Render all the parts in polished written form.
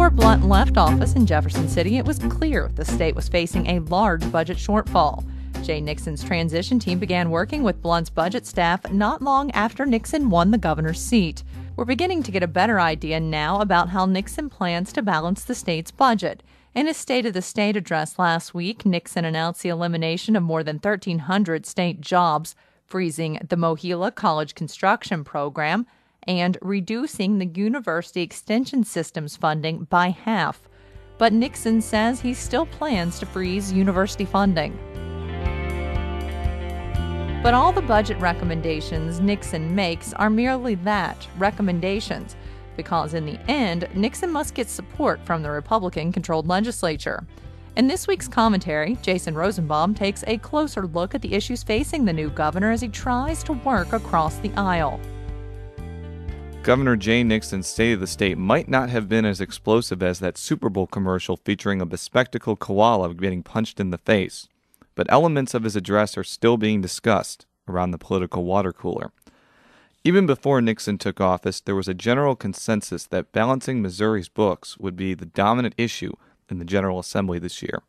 Before Blunt left office in Jefferson City, it was clear the state was facing a large budget shortfall. Jay Nixon's transition team began working with Blunt's budget staff not long after Nixon won the governor's seat. We're beginning to get a better idea now about how Nixon plans to balance the state's budget. In his State of the State address last week, Nixon announced the elimination of more than 1,300 state jobs, freezing the Mohila College construction program, and reducing the University Extension System's funding by half. But Nixon says he still plans to freeze university funding. But all the budget recommendations Nixon makes are merely that, recommendations, because in the end, Nixon must get support from the Republican-controlled legislature. In this week's commentary, Jason Rosenbaum takes a closer look at the issues facing the new governor as he tries to work across the aisle. Governor Jay Nixon's State of the State might not have been as explosive as that Super Bowl commercial featuring a bespectacled koala getting punched in the face, but elements of his address are still being discussed around the political water cooler. Even before Nixon took office, there was a general consensus that balancing Missouri's books would be the dominant issue in the General Assembly this year.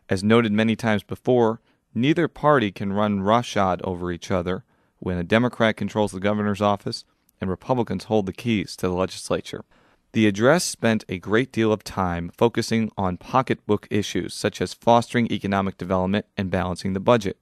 As noted many times before, neither party can run roughshod over each other when a Democrat controls the governor's office and Republicans hold the keys to the legislature. The address spent a great deal of time focusing on pocketbook issues such as fostering economic development and balancing the budget.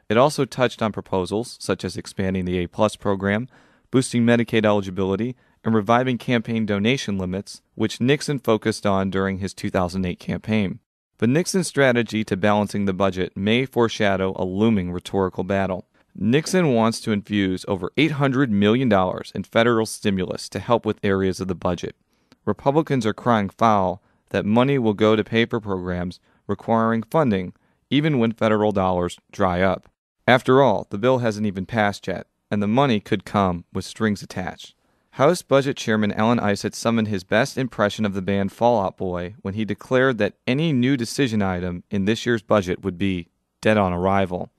It also touched on proposals such as expanding the A+ program, boosting Medicaid eligibility, and reviving campaign donation limits, which Nixon focused on during his 2008 campaign. But Nixon's strategy to balancing the budget may foreshadow a looming rhetorical battle. Nixon wants to infuse over $800 million in federal stimulus to help with areas of the budget. Republicans are crying foul that money will go to pay for programs requiring funding even when federal dollars dry up. After all, the bill hasn't even passed yet, and the money could come with strings attached. House Budget Chairman Alan Isett summoned his best impression of the band Fall Out Boy when he declared that any new decision item in this year's budget would be dead on arrival.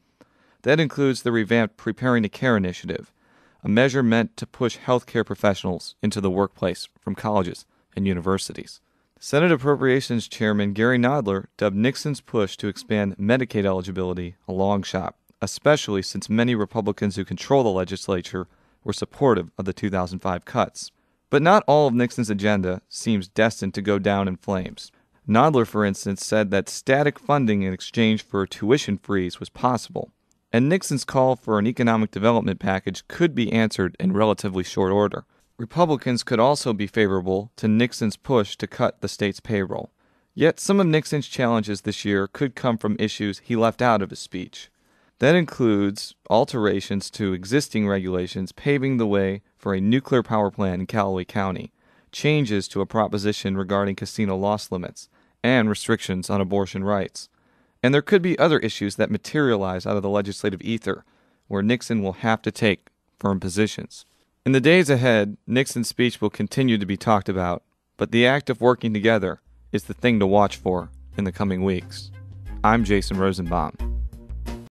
That includes the revamped Preparing to Care initiative, a measure meant to push healthcare professionals into the workplace from colleges and universities. Senate Appropriations Chairman Gary Nodler dubbed Nixon's push to expand Medicaid eligibility a long shot, especially since many Republicans who control the legislature were supportive of the 2005 cuts. But not all of Nixon's agenda seems destined to go down in flames. Nodler, for instance, said that static funding in exchange for a tuition freeze was possible, and Nixon's call for an economic development package could be answered in relatively short order. Republicans could also be favorable to Nixon's push to cut the state's payroll. Yet some of Nixon's challenges this year could come from issues he left out of his speech. That includes alterations to existing regulations paving the way for a nuclear power plant in Callaway County, changes to a proposition regarding casino loss limits, and restrictions on abortion rights. And there could be other issues that materialize out of the legislative ether, where Nixon will have to take firm positions. In the days ahead, Nixon's speech will continue to be talked about, but the act of working together is the thing to watch for in the coming weeks. I'm Jason Rosenbaum.